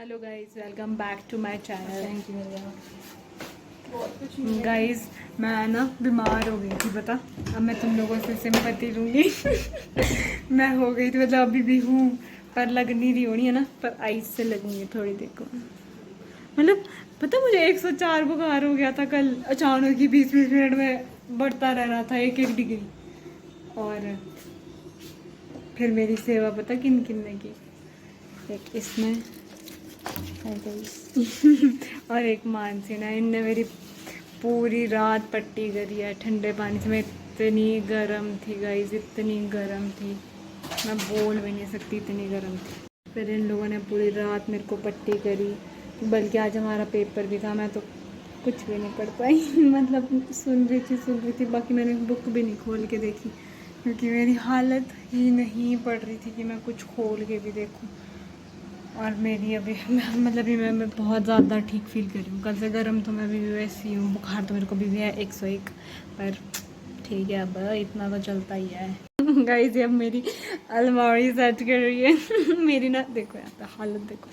Hello guys, welcome back to my channel. Thank you. Guys मैं ना बीमार हो गई थी, पता। अब मैं तुम लोगों से सिंपैथी लूँगी। मैं हो गई थी, मतलब अभी भी हूँ, पर लग नहीं रही होनी है ना, पर आइस से लगूंगी थोड़ी देर को। मतलब पता, मुझे 104 बुखार हो गया था कल अचानक ही, 20-20 मिनट में बढ़ता रह रहा था 1-1 डिग्री। और फिर मेरी सेवा पता किन किन ने की, एक इसमें और एक मानसी ने, इनने मेरी पूरी रात पट्टी करी है ठंडे पानी से। मैं इतनी गर्म थी गाइस, इतनी गर्म थी, मैं बोल भी नहीं सकती, इतनी गर्म थी। फिर इन लोगों ने पूरी रात मेरे को पट्टी करी, बल्कि आज हमारा पेपर भी था, मैं तो कुछ भी नहीं पढ़ पाई। मतलब सुन रही थी, बाकी मैंने बुक भी नहीं खोल के देखी, क्योंकि मेरी हालत ही नहीं पड़ रही थी कि मैं कुछ खोल के भी देखूं। और मेरी अभी मतलब अभी मैं बहुत ज़्यादा ठीक फील कर रही हूँ। कल से गर्म तो मैं अभी भी वैसी हूँ, बुखार तो मेरे को भी है 101, पर ठीक है, अब इतना तो चलता ही है। गाइस ये अब मेरी अलमारी सेट कर रही है। मेरी ना देखो यहाँ पे हालत देखो,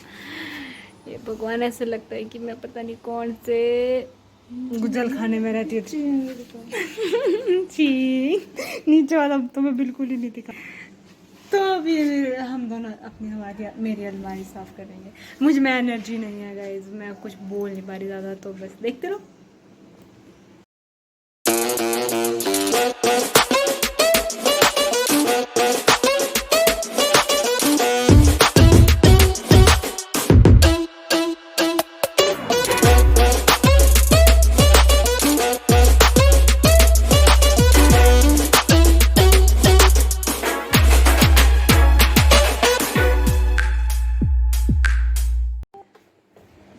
ये भगवान, ऐसे लगता है कि मैं पता नहीं कौन से गुजल खाने में रहती हूँ। छी, नीचे वाला तो मैं बिल्कुल ही नहीं दिखा। तो अभी हम दोनों मेरी अलमारी साफ करेंगे। मुझ में एनर्जी नहीं है गाइज, मैं कुछ बोल नहीं पा रही ज़्यादा, तो बस देखते रहो।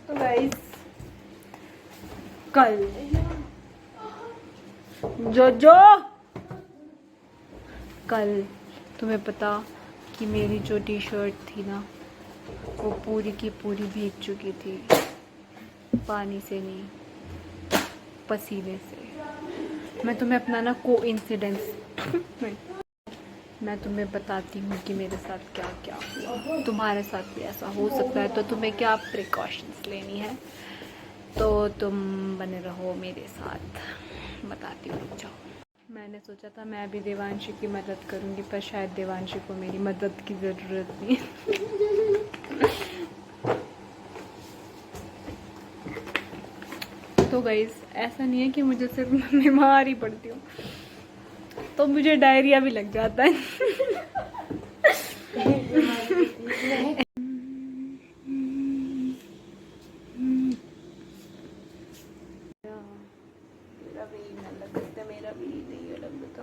तो गाइज कल जो कल तुम्हें पता कि मेरी जो टी शर्ट थी ना, वो पूरी की पूरी भीग चुकी थी, पानी से नहीं, पसीने से। मैं तुम्हें अपना ना कोइंसिडेंस मैं तुम्हें बताती हूँ कि मेरे साथ क्या क्या हुआ। तुम्हारे साथ भी ऐसा हो सकता है, तो तुम्हें क्या प्रिकॉशंस लेनी है, तो तुम बने रहो मेरे साथ, बताती हूँ, रुक जाओ। मैंने सोचा था मैं भी देवांशी की मदद करूँगी, पर शायद देवांशी को मेरी मदद की ज़रूरत नहीं है। तो गाइस ऐसा नहीं है कि मुझे सिर्फ बीमार ही पड़ती हूँ, तो मुझे डायरिया भी लग जाता है। मेरा भी नहीं अलग बता।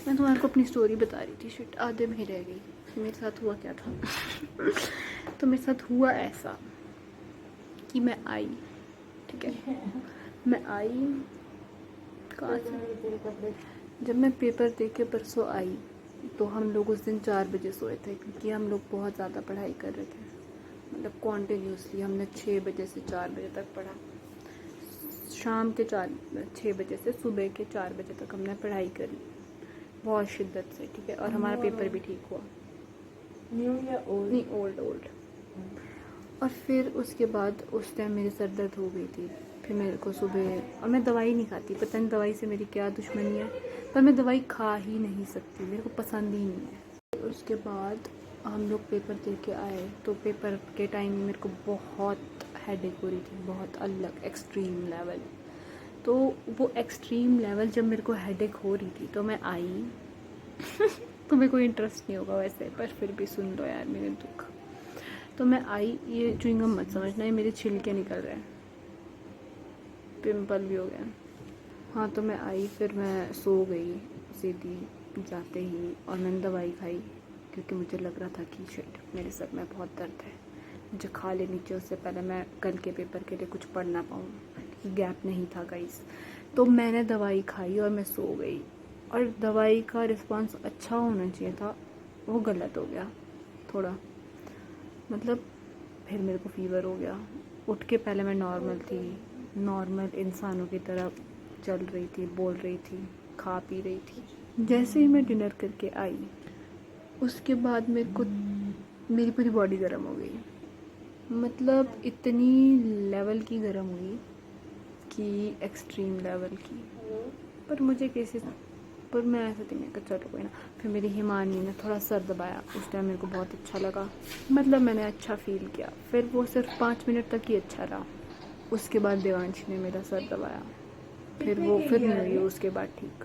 मैं तुम्हारे को अपनी स्टोरी बता रही थी, शिट आधे में ही रह गई। मेरे साथ हुआ क्या था। तो मेरे साथ हुआ ऐसा कि मैं आई, ठीक है, मैं आई कहाँ से, जब मैं पेपर दे के परसों आई, तो हम लोग उस दिन 4 बजे सोए थे, क्योंकि हम लोग बहुत ज़्यादा पढ़ाई कर रहे थे। मतलब कॉन्टीन्यूसली हमने 6 बजे से 4 बजे तक पढ़ा, शाम के 6 बजे से सुबह के 4 बजे तक हमने पढ़ाई करी, बहुत शिद्दत से, ठीक है। और हमारा पेपर भी ठीक हुआ। न्यू या ओल्ड? नहीं, ओल्ड। और फिर उसके बाद उस टाइम मेरी सर दर्द हो गई थी, फिर मेरे को सुबह, और मैं दवाई नहीं खाती, पता नहीं दवाई से मेरी क्या दुश्मनी है, पर मैं दवाई खा ही नहीं सकती, मेरे को पसंद ही नहीं है। उसके बाद हम लोग पेपर दे के आए, तो पेपर के टाइम मेरे को बहुत हेडेक हो रही थी, बहुत अलग एक्सट्रीम लेवल। तो वो एक्सट्रीम लेवल जब मेरे को हेडेक हो रही थी, तो मैं आई। तुम्हें कोई इंटरेस्ट नहीं होगा वैसे, पर फिर भी सुन लो यार मेरे दुख। तो मैं आई, ये च्युइंगम मत समझना, ये मेरे छिलके निकल रहे हैं, पिंपल भी हो गया। हाँ, तो मैं आई, फिर मैं सो गई सीधी जाते ही, और मैंने दवाई खाई, क्योंकि मुझे लग रहा था कि शिट मेरे सर में बहुत दर्द है, मुझे खा लेनी चाहिए, उससे पहले मैं कल के पेपर के लिए कुछ पढ़ ना पाऊँ, गैप नहीं था गाइस। तो मैंने दवाई खाई और मैं सो गई, और दवाई का रिस्पांस अच्छा होना चाहिए था, वो गलत हो गया थोड़ा। मतलब फिर मेरे को फीवर हो गया, उठ के पहले मैं नॉर्मल थी, नॉर्मल इंसानों की तरह चल रही थी, बोल रही थी, खा पी रही थी। जैसे ही मैं डिनर करके आई, उसके बाद मेरे को मेरी पूरी बॉडी गर्म हो गई, मतलब इतनी लेवल की गर्म हुई कि एक्सट्रीम लेवल की। पर मुझे कैसे, पर मैं ऐसा थी, मैं कहा चलो कोई ना। फिर मेरी हिमानी ने थोड़ा सर दबाया, उस टाइम मेरे को बहुत अच्छा लगा, मतलब मैंने अच्छा फील किया। फिर वो सिर्फ 5 मिनट तक ही अच्छा रहा। उसके बाद देवांशी ने मेरा सर दबाया, फिर नहीं हुई उसके बाद ठीक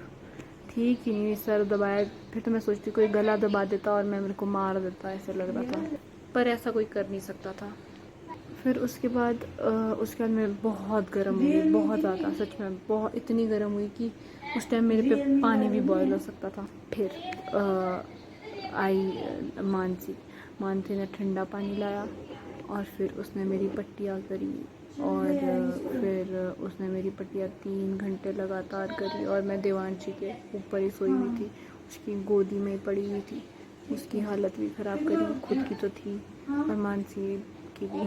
ही नहीं हुई। सर दबाया, फिर तो मैं सोचती कोई गला दबा देता और मैं मेरे को मार देता, ऐसे लग रहा था, पर ऐसा कोई कर नहीं सकता था। फिर उसके बाद मैं बहुत गर्म हुई, बहुत ज़्यादा, सच में बहुत, इतनी गर्म हुई कि उस टाइम मेरे पे पानी भी बॉयल हो सकता था। फिर आई मानसी ने ठंडा पानी लाया और फिर उसने मेरी पट्टियाँ करी, और फिर उसने मेरी पट्टियाँ 3 घंटे लगातार करी। और मैं देवांशी के ऊपर ही सोई हुई थी, उसकी गोदी में पड़ी हुई थी। उसकी हालत भी ख़राब करी, खुद की तो थी और मानसी की भी।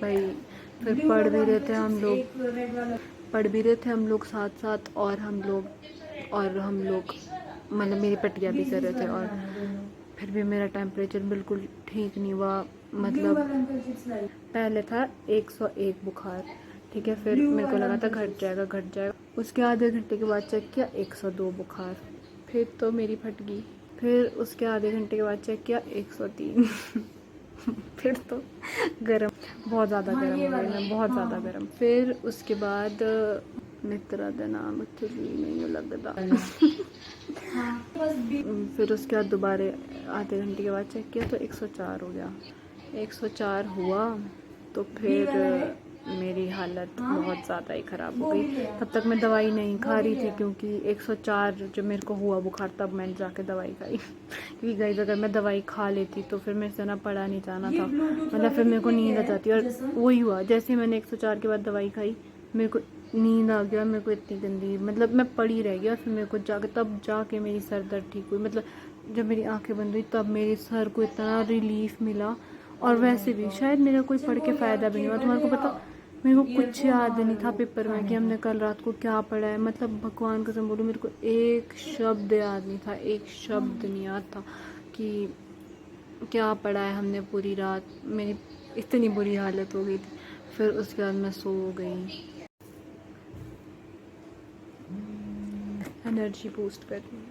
भाई फिर पढ़ भी रहे थे हम लोग साथ साथ, और हम लोग मतलब मेरी पट्टियाँ भी कर रहे थे। और फिर भी मेरा टेम्परेचर बिल्कुल ठीक नहीं हुआ, मतलब पहले था 101 बुखार, ठीक है। फिर मेरे को लगा था घट जाएगा। उसके आधे घंटे के बाद चेक किया 102 बुखार, फिर तो मेरी फट गई। फिर उसके आधे घंटे के बाद चेक किया 103। फिर तो गर्म, बहुत ज़्यादा गर्म हो गई मैं, बहुत ज़्यादा गर्म। फिर उसके बाद मित्रा का नाम नहीं लगता। फिर उसके बाद दोबारा आधे घंटे के बाद चेक किया तो 104 हो गया। 104 हुआ तो फिर मेरी हालत बहुत ज़्यादा ही ख़राब हो गई। तब तक मैं दवाई नहीं खा रही थी, क्योंकि 104 जब मेरे को हुआ बुखार तब मैंने जाके दवाई खाई। क्योंकि गाइस अगर मैं दवाई खा लेती तो फिर मेरे से ना पढ़ा नहीं जाना था, मतलब फिर मेरे को नींद आ जाती। और वही हुआ, जैसे मैंने 104 के बाद दवाई खाई मेरे को नींद आ गया। मेरे को इतनी गंदी, मतलब मैं पड़ी रह गया। फिर मेरे को तब जाके मेरी सर दर्द ठीक हुई, मतलब जब मेरी आंखें बंद हुई तब मेरे सर को इतना रिलीफ मिला। और वैसे भी शायद मेरा कोई पढ़ के फ़ायदा भी नहीं हुआ। तुम्हारे को पता, मेरे को कुछ याद नहीं था पेपर में कि हमने कल रात को क्या पढ़ा है। मतलब भगवान कसम बोलूं, मेरे को एक शब्द याद नहीं था, एक शब्द नहीं याद था कि क्या पढ़ा है हमने पूरी रात। मेरी इतनी बुरी हालत हो गई थी। फिर उसके बाद मैं सो गई, एनर्जी बूस्ट करनी।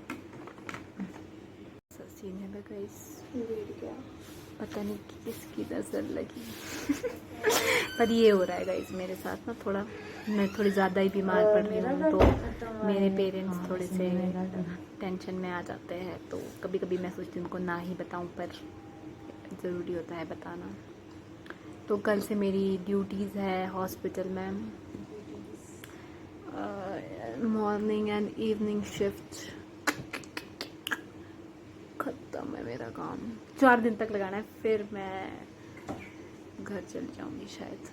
सीन है गाइस, पता नहीं किसकी नज़र लगी। पर ये हो रहा है गाइस मेरे साथ ना, मैं थोड़ी ज़्यादा ही बीमार पड़ रही हूँ, तो मेरे पेरेंट्स थोड़े से टेंशन में आ जाते हैं। तो कभी कभी मैं सोचती हूँ उनको ना ही बताऊँ, पर ज़रूरी होता है बताना। तो कल से मेरी ड्यूटीज़ है हॉस्पिटल में, मॉर्निंग एंड इवनिंग शिफ्ट। ख़त्म है मेरा काम, 4 दिन तक लगाना है, फिर मैं घर चल जाऊंगी शायद।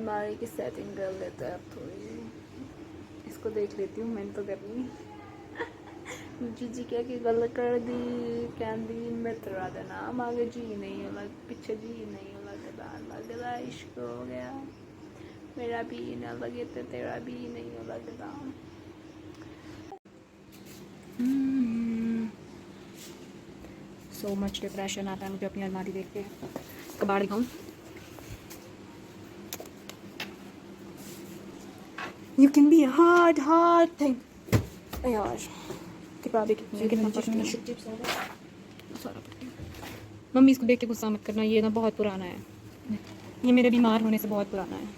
हमारी की सेटिंग कर लेते हैं अब थोड़ी, इसको देख लेती हूँ, मैंने तो करनी। जी क्या की गल कर दी, कहती मित्रा का नाम आगे जी नहीं अलग, पीछे जी नहीं लगता इश्क हो गया, मेरा भी ना लगे तो तेरा भी नहीं लगता। सो मच डिप्रेशन आता है मुझे अपनी अलमारी देख के। कबाड़ दिखाऊं? You can be a hard thing. यार किताबें कितना पढ़ती हैं। मम्मी इसको देख के गुस्सा मत करना, ये ना बहुत पुराना है, ये मेरे बीमार होने से बहुत पुराना है।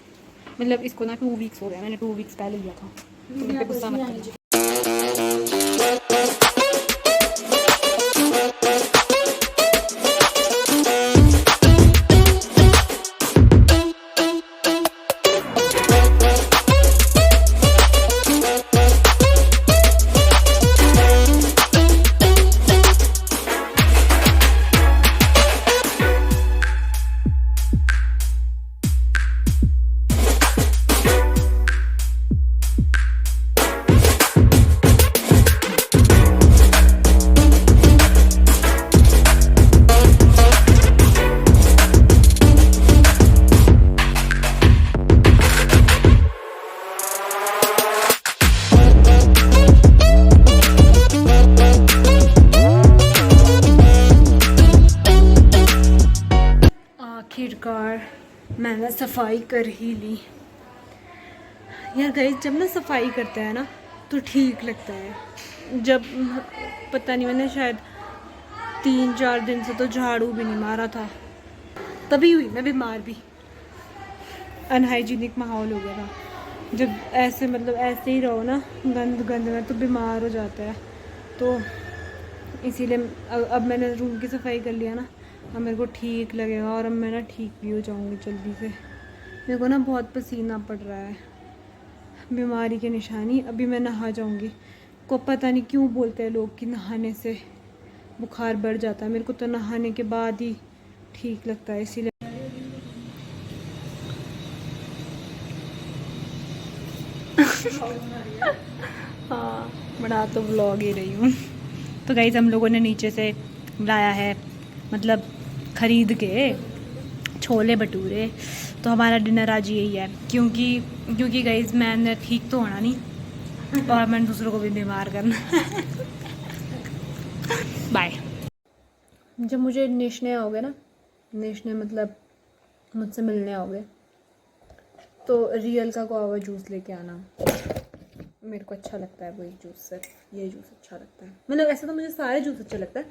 मतलब इसको ना 2 वीक्स हो गया, मैंने 2 वीक्स पहले लिया था, तो मेरे पे गुस्सा मत करना। आखिरकार मैंने सफाई कर ही ली। यार गाइस, जब ना सफाई करते हैं ना तो ठीक लगता है। जब पता नहीं, मैंने शायद 3-4 दिन से तो झाड़ू भी नहीं मारा था, तभी हुई मैं बीमार भी। अनहाइजीनिक माहौल हो गया था। जब ऐसे मतलब ऐसे ही रहो ना गंद गंद में तो बीमार हो जाता है। तो इसीलिए अब मैंने रूम की सफाई कर लिया ना, अब मेरे को ठीक लगेगा और अब मैं ना ठीक भी हो जाऊँगी जल्दी से। मेरे को ना बहुत पसीना पड़ रहा है, बीमारी की निशानी। अभी मैं नहा जाऊँगी। को पता नहीं क्यों बोलते हैं लोग कि नहाने से बुखार बढ़ जाता है, मेरे को तो नहाने के बाद ही ठीक लगता है, इसीलिए। हाँ, बना तो व्लॉग ही रही हूँ। तो गाइस, हम लोगों ने नीचे से लाया है, मतलब ख़रीद के छोले भटूरे। तो हमारा डिनर आज यही है, क्योंकि गाइस मैंने ठीक तो होना नहीं और मैंने दूसरों को भी बीमार करना। बाय। जब मुझे नेशने आओगे ना, नेशने मतलब मुझसे मिलने आओगे, तो रियल का गुआवा जूस लेके आना। मेरे को अच्छा लगता है वही जूस, सिर्फ ये जूस अच्छा लगता है। मतलब ऐसे तो मुझे सारे जूस अच्छे लगता है,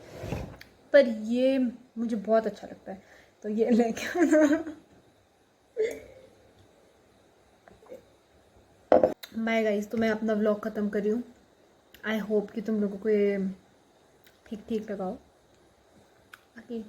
पर ये मुझे बहुत अच्छा लगता है, तो ये लेके आना। बाय गाइस, तो मैं अपना व्लॉग ख़त्म कर रही हूँ। आई होप कि तुम लोगों को ये ठीक ठीक लगा हो। बाकी